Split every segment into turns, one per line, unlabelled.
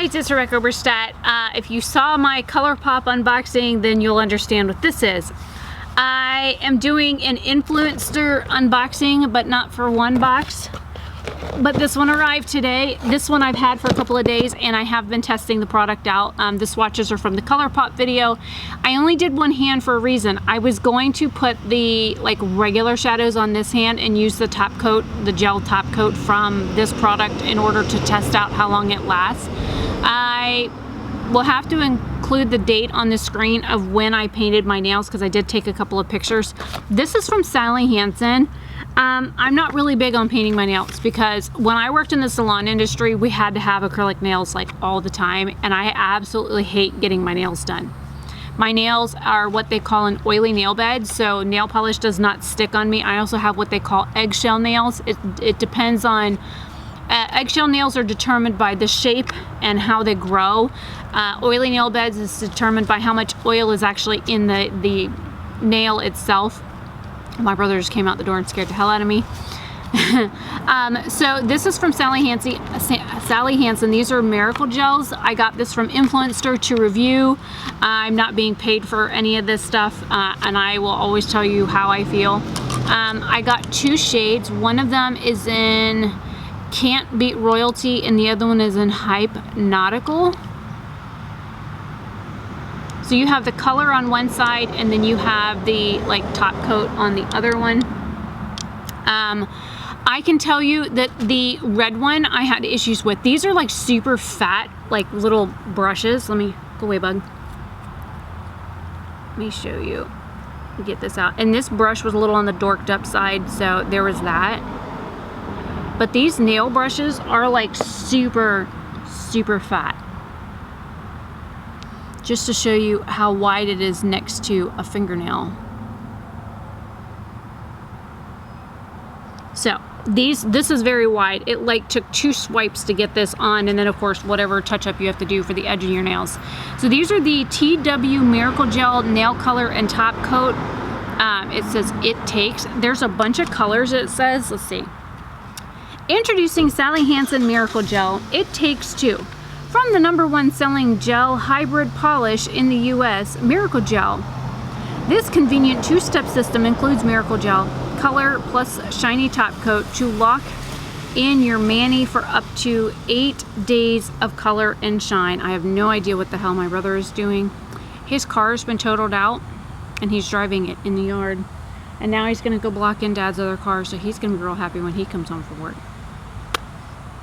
guys, it's Rebecca Oberstadt. If you saw my ColourPop unboxing, then you'll understand what this is. I am doing an Influenster unboxing, but not for one box. But this one arrived today. This one I've had for a couple of days, and I have been testing the product out. The swatches are from the ColourPop video. I only did one hand for a reason. I was going to put the regular shadows on this hand and use the top coat, the gel top coat from this product in order to test out how long it lasts. I will have to include the date on the screen of when I painted my nails because I did take a couple of pictures. This is from Sally Hansen. I'm not really big on painting my nails because when I worked in the salon industry, we had to have acrylic nails all the time, and I absolutely hate getting my nails done. My nails are what they call an oily nail bed, so nail polish does not stick on me. I also have what they call eggshell nails. It depends on, eggshell nails are determined by the shape and how they grow. Oily nail beds is determined by how much oil is actually in the nail itself. My brother just came out the door and scared the hell out of me. So this is from Sally Hansen. These are miracle gels. I got this from Influenster to review. I'm not being paid for any of this stuff, and I will always tell you how I feel. I got two shades. One of them is in Can't Beat Royalty, and the other one is in Hypnotical. So you have the color on one side, and then you have the top coat on the other one. I can tell you that the red one I had issues with. These are super fat, little brushes. Let me go away, bug. Let me show you. Get this out. And this brush was a little on the dorked up side, so there was that. But these nail brushes are super, super fat. Just to show you how wide it is next to a fingernail. So this is very wide. It took 2 swipes to get this on, and then of course whatever touch up you have to do for the edge of your nails. So these are the TW Miracle Gel Nail Color and Top Coat. It says it takes. There's a bunch of colors it says. Let's see. Introducing Sally Hansen Miracle Gel. It takes 2. From the #1 selling gel hybrid polish in the US, Miracle Gel. This convenient 2-step system includes Miracle Gel, color plus shiny top coat to lock in your mani for up to 8 days of color and shine. I have no idea what the hell my brother is doing. His car has been totaled out and he's driving it in the yard. And now he's gonna go block in Dad's other car, so he's gonna be real happy when he comes home from work.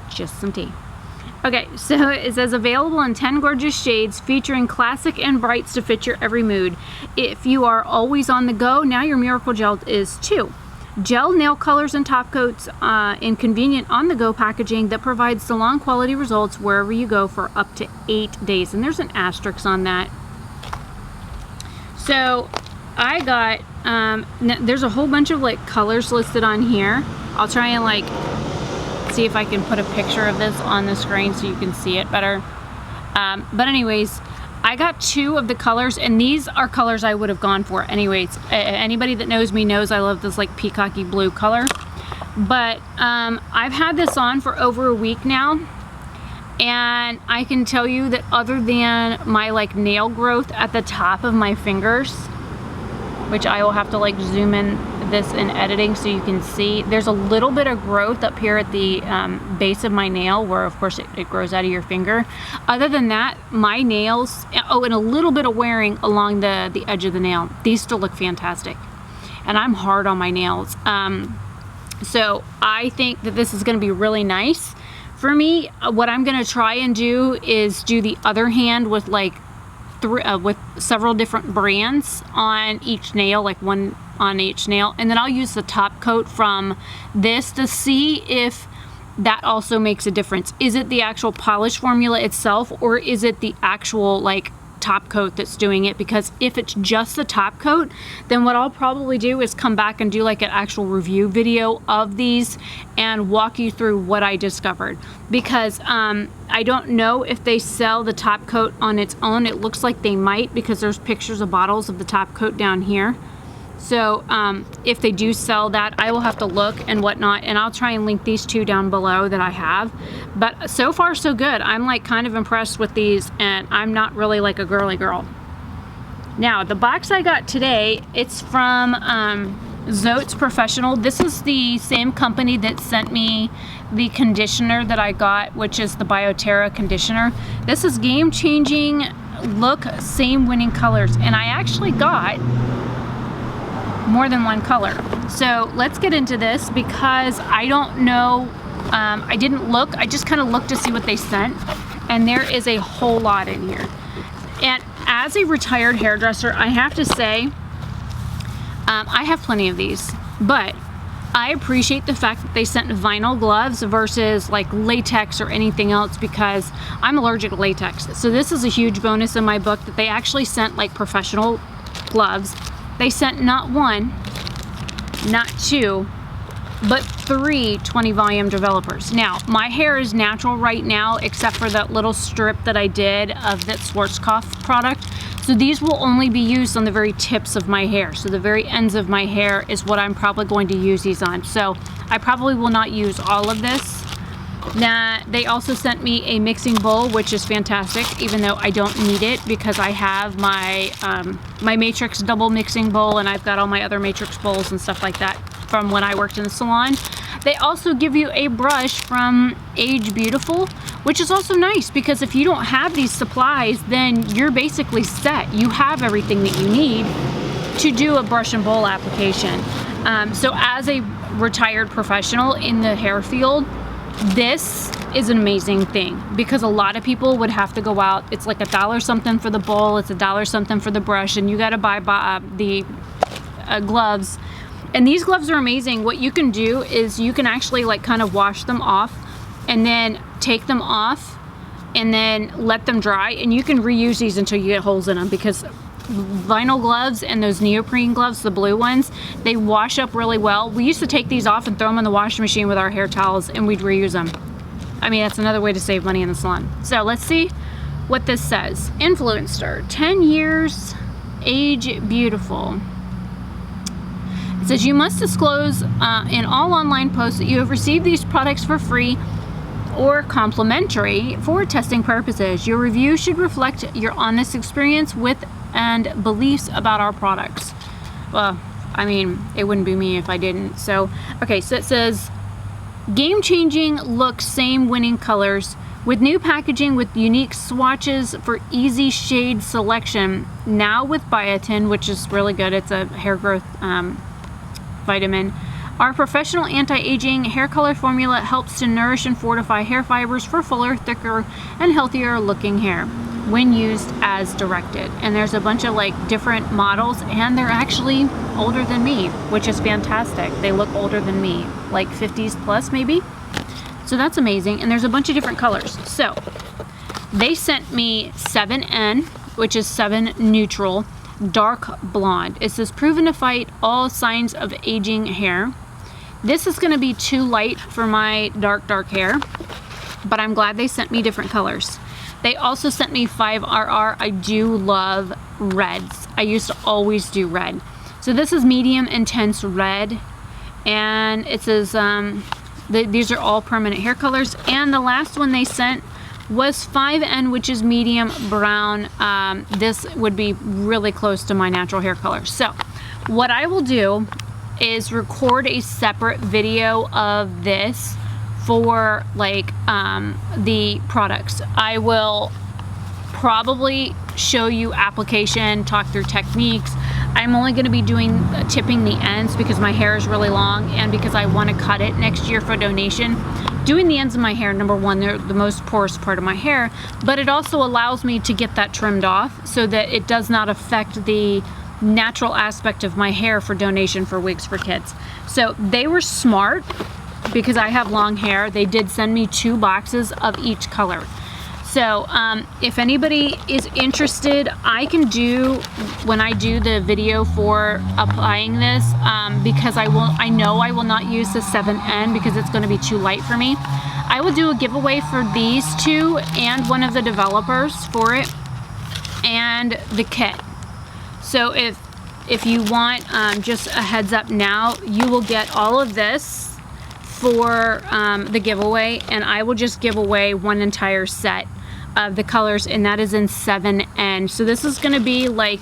Just some tea. Okay, so it says available in 10 gorgeous shades featuring classic and brights to fit your every mood. If you are always on the go, now your Miracle Gel is too. Gel nail colors and top coats in convenient on-the-go packaging that provides salon quality results wherever you go for up to 8 days. And there's an asterisk on that. So I got, there's a whole bunch of colors listed on here. I'll try and see if I can put a picture of this on the screen so you can see it better. But anyways, I got 2 of the colors, and these are colors I would have gone for anyways. Anybody that knows me knows I love this peacocky blue color. But I've had this on for over a week now, and I can tell you that other than my nail growth at the top of my fingers, which I will have to zoom in this in editing so you can see, there's a little bit of growth up here at the base of my nail where of course it grows out of your finger. Other than that, my nails, oh, and a little bit of wearing along the edge of the nail. These still look fantastic, and I'm hard on my nails. So I think that this is going to be really nice for me. What I'm going to try and do is do the other hand with with several different brands on each nail, one on each nail, and then I'll use the top coat from this to see if that also makes a difference. Is it the actual polish formula itself, or is it the actual top coat that's doing it? Because if it's just the top coat, then what I'll probably do is come back and do an actual review video of these and walk you through what I discovered. Because I don't know if they sell the top coat on its own. It looks like they might, because there's pictures of bottles of the top coat down here. So if they do sell that, I will have to look and whatnot, and I'll try and link these two down below that I have. But so far so good. I'm like kind of impressed with these, and I'm not really like a girly girl. Now the box I got today, it's from Zotes Professional. This is the same company that sent me the conditioner that I got, which is the BioTerra conditioner. This is game-changing look, same winning colors, and I actually got more than one color. So let's get into this, because I don't know, I didn't look, I just kind of looked to see what they sent, and there is a whole lot in here. And as a retired hairdresser, I have to say, I have plenty of these, but I appreciate the fact that they sent vinyl gloves versus like latex or anything else, because I'm allergic to latex. So this is a huge bonus in my book that they actually sent like professional gloves. They sent not one, not two, but 3 20 volume developers. Now, my hair is natural right now, except for that little strip that I did of that Schwarzkopf product. So these will only be used on the very tips of my hair. So the very ends of my hair is what I'm probably going to use these on. So I probably will not use all of this. Now, they also sent me a mixing bowl, which is fantastic, even though I don't need it, because I have my my Matrix double mixing bowl, and I've got all my other Matrix bowls and stuff like that from when I worked in the salon. They also give you a brush from Age Beautiful, which is also nice, because if you don't have these supplies, then you're basically set. You have everything that you need to do a brush and bowl application. So as a retired professional in the hair field, this is an amazing thing, because a lot of people would have to go out. It's like $1 something for the bowl, it's $1 something for the brush, and you got to buy the gloves. And these gloves are amazing. What you can do is you can actually like kind of wash them off and then take them off and then let them dry, and you can reuse these until you get holes in them, because vinyl gloves and those neoprene gloves, the blue ones, they wash up really well. We used to take these off and throw them in the washing machine with our hair towels, and we'd reuse them. I mean, that's another way to save money in the salon. So let's see what this says. Influenster, 10 years, Age Beautiful. It says you must disclose in all online posts that you have received these products for free or complimentary for testing purposes. Your review should reflect your honest experience with and beliefs about our products. Well, I mean, it wouldn't be me if I didn't. So, okay, so it says game-changing look, same winning colors, with new packaging with unique swatches for easy shade selection. Now with biotin, which is really good. It's a hair growth vitamin. Our professional anti-aging hair color formula helps to nourish and fortify hair fibers for fuller, thicker, and healthier looking hair when used as directed. And there's a bunch of like different models, and they're actually older than me, which is fantastic. They look older than me, like 50s plus maybe. So that's amazing. And there's a bunch of different colors. So they sent me 7N, which is 7 neutral, dark blonde. It says proven to fight all signs of aging hair. This is going to be too light for my dark hair, but I'm glad they sent me different colors. They also sent me 5RR. I do love reds. I used to always do red. So this is medium intense red, and it says these are all permanent hair colors. And the last one they sent was 5N, which is medium brown. This would be really close to my natural hair color. So what I will do is record a separate video of this for like the products. I will probably show you application, talk through techniques. I'm only going to be doing tipping the ends because my hair is really long, and because I want to cut it next year for donation. Doing the ends of my hair, number one, they're the most porous part of my hair, but it also allows me to get that trimmed off so that it does not affect the natural aspect of my hair for donation for wigs for kids. So they were smart, because I have long hair. They did send me 2 boxes of each color. So if anybody is interested, I can do, when I do the video for applying this, because I know I will not use the 7N because it's going to be too light for me. I will do a giveaway for these 2 and one of the developers for it, and the kit. So if if you want just a heads up now, you will get all of this for the giveaway, and I will just give away one entire set of the colors, and that is in 7N. So this is going to be like,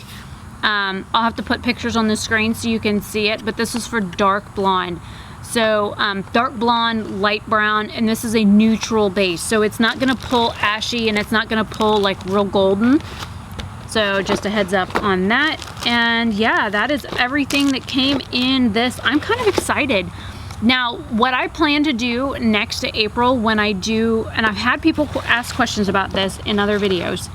I'll have to put pictures on the screen so you can see it, but this is for dark blonde. So dark blonde, light brown, and this is a neutral base. So it's not going to pull ashy, and it's not going to pull like real golden. So just a heads up on that. And yeah, that is everything that came in this. I'm kind of excited. Now, what I plan to do next to April when I do, and I've had people ask questions about this in other videos,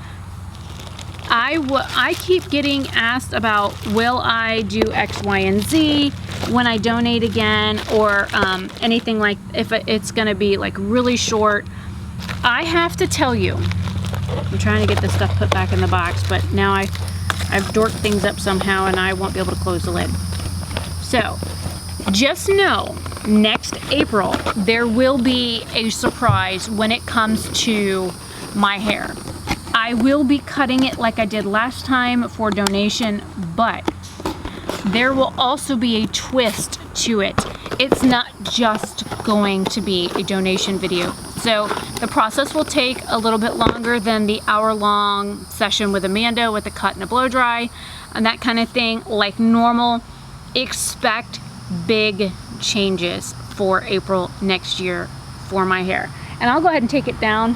I keep getting asked about, will I do X, Y, and Z when I donate again, or anything like, if it's gonna be like really short. I have to tell you, I'm trying to get this stuff put back in the box, but now I've dorked things up somehow and I won't be able to close the lid. So just know, next April, there will be a surprise when it comes to my hair. I will be cutting it like I did last time for donation, but there will also be a twist to it. It's not just going to be a donation video. So the process will take a little bit longer than the hour-long session with Amanda with a cut and a blow dry and that kind of thing. Like normal, expect big changes for April next year for my hair. And I'll go ahead and take it down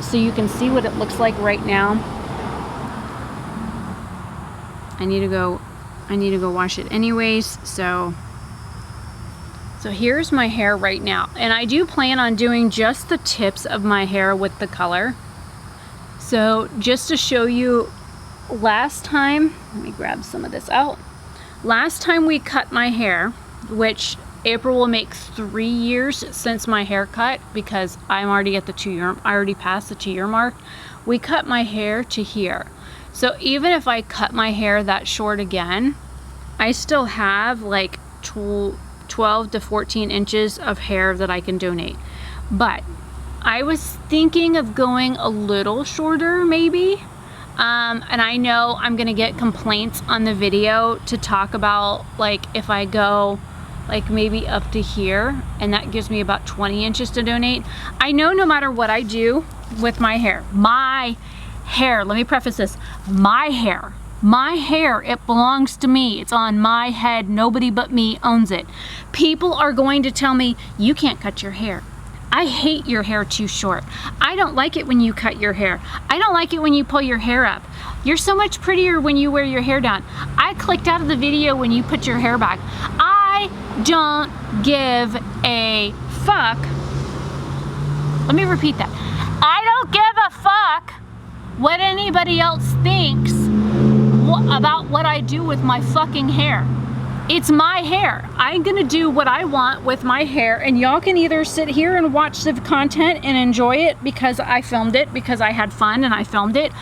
so you can see what it looks like right now. I need to go wash it anyways. So here's my hair right now. And I do plan on doing just the tips of my hair with the color. So just to show you, last time, let me grab some of this out. Last time we cut my hair, which April will make 3 years since my haircut, because I'm already at the 2-year, I already passed the 2-year mark. We cut my hair to here. So even if I cut my hair that short again, I still have like 12 to 14 inches of hair that I can donate. But I was thinking of going a little shorter maybe. And I know I'm gonna get complaints on the video to talk about, like, if I go like maybe up to here, and that gives me about 20 inches to donate. I know no matter what I do with my hair, let me preface this, my hair, it belongs to me. It's on my head. Nobody but me owns it. People are going to tell me, you can't cut your hair. I hate your hair too short. I don't like it when you cut your hair. I don't like it when you pull your hair up. You're so much prettier when you wear your hair down. I clicked out of the video when you put your hair back. I don't give a fuck. Let me repeat that. I don't give a fuck what anybody else thinks about what I do with my fucking hair. It's my hair. I'm gonna do what I want with my hair, and y'all can either sit here and watch the content and enjoy it because I filmed it, because I had fun and I filmed it,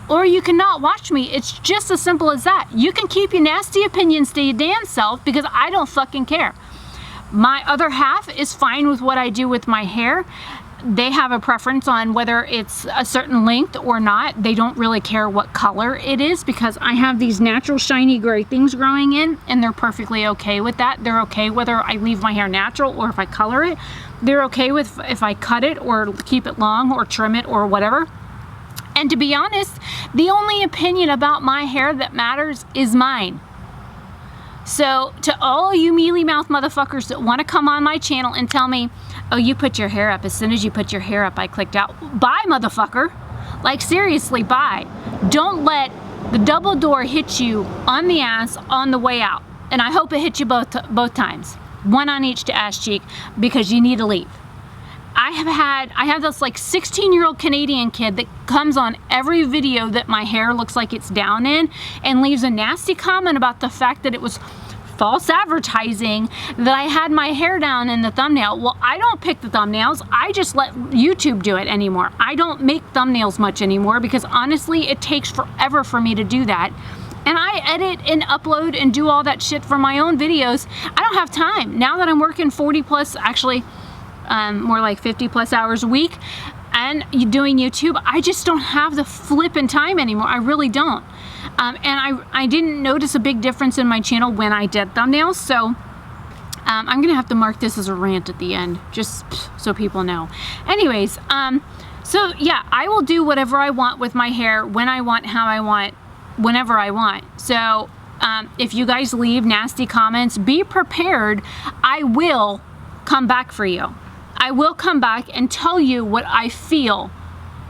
or you cannot watch me. It's just as simple as that. You can keep your nasty opinions to your damn self, because I don't fucking care. My other half is fine with what I do with my hair. They have a preference on whether it's a certain length or not. They don't really care what color it is, because I have these natural shiny gray things growing in, and they're perfectly okay with that. They're okay whether I leave my hair natural or if I color it. They're okay with if I cut it or keep it long or trim it or whatever. And to be honest, the only opinion about my hair that matters is mine. So to all you mealy mouth motherfuckers that want to come on my channel and tell me, oh, you put your hair up, as soon as you put your hair up, I clicked out. Bye, motherfucker. Like, seriously, bye. Don't let the double door hit you on the ass on the way out. And I hope it hits you both times. One on each to ass cheek, because you need to leave. I have this like 16-year-old Canadian kid that comes on every video that my hair looks like it's down in and leaves a nasty comment about the fact that it was false advertising that I had my hair down in the thumbnail. Well, I don't pick the thumbnails. I just let YouTube do it anymore. I don't make thumbnails much anymore, because honestly, it takes forever for me to do that. And I edit and upload and do all that shit for my own videos. I don't have time. Now that I'm working 40 plus, actually more like 50 plus hours a week, and doing YouTube, I just don't have the flipping time anymore. I really don't. And I didn't notice a big difference in my channel when I did thumbnails, so I'm gonna have to mark this as a rant at the end, just so people know. Anyways, so yeah, I will do whatever I want with my hair, when I want, how I want, whenever I want. So if you guys leave nasty comments, be prepared. I will come back for you. I will come back and tell you what I feel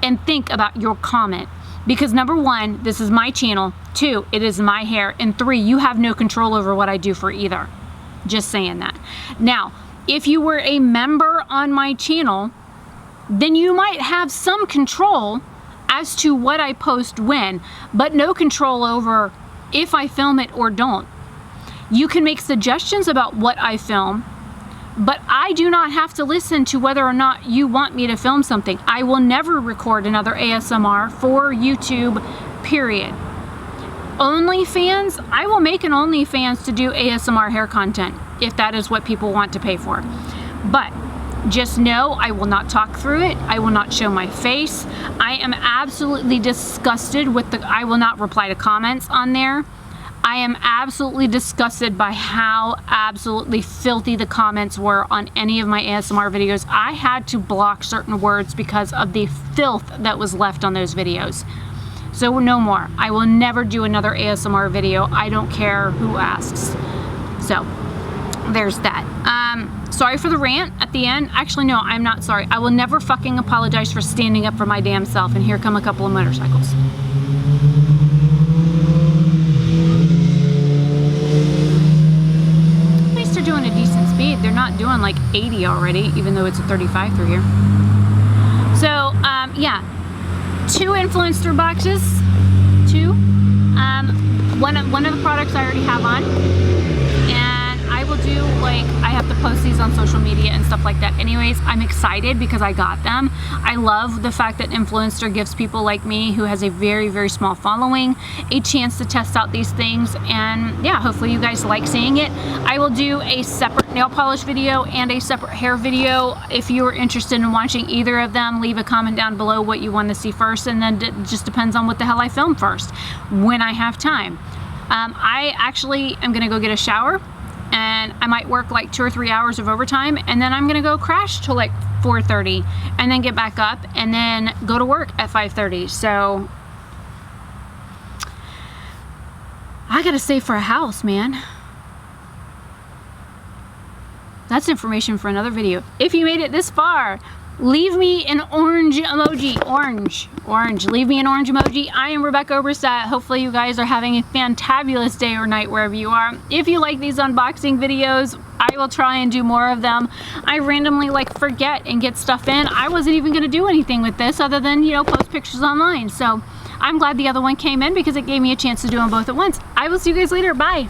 and think about your comment. Because number one, this is my channel. 2, it is my hair. And 3, you have no control over what I do for either. Just saying that. Now, if you were a member on my channel, then you might have some control as to what I post when, but no control over if I film it or don't. You can make suggestions about what I film, but I do not have to listen to whether or not you want me to film something. I will never record another ASMR for YouTube, period. OnlyFans, I will make an OnlyFans to do ASMR hair content if that is what people want to pay for. But just know I will not talk through it. I will not show my face. I am absolutely disgusted with I will not reply to comments on there. I am absolutely disgusted by how absolutely filthy the comments were on any of my ASMR videos. I had to block certain words because of the filth that was left on those videos. So no more. I will never do another ASMR video. I don't care who asks. So there's that. Sorry for the rant at the end. Actually, no, I'm not sorry. I will never fucking apologize for standing up for my damn self. And here come a couple of motorcycles. At least they're doing a decent speed. They're not doing like 80 already, even though it's a 35 through here. So, yeah. 2 Influenster boxes. 2. One of the products I already have on. And I will do, like, I have to post these on social media and stuff like that. Anyways, I'm excited because I got them. I love the fact that Influenster gives people like me, who has a very, very small following, a chance to test out these things. And yeah, hopefully you guys like seeing it. I will do a separate nail polish video and a separate hair video. If you are interested in watching either of them, leave a comment down below what you want to see first, and then it just depends on what the hell I film first, when I have time. I actually am gonna go get a shower, and I might work like 2 or 3 hours of overtime, and then I'm gonna go crash till like 4:30, and then get back up and then go to work at 5:30. So I gotta save for a house, man. That's information for another video. If you made it this far, leave me an orange emoji. Orange. Leave me an orange emoji. I am Rebecca Oberstadt. Hopefully you guys are having a fantabulous day or night wherever you are. If you like these unboxing videos, I will try and do more of them. I randomly like forget and get stuff in. I wasn't even gonna do anything with this other than, you know, post pictures online. So I'm glad the other one came in because it gave me a chance to do them both at once. I will see you guys later. Bye.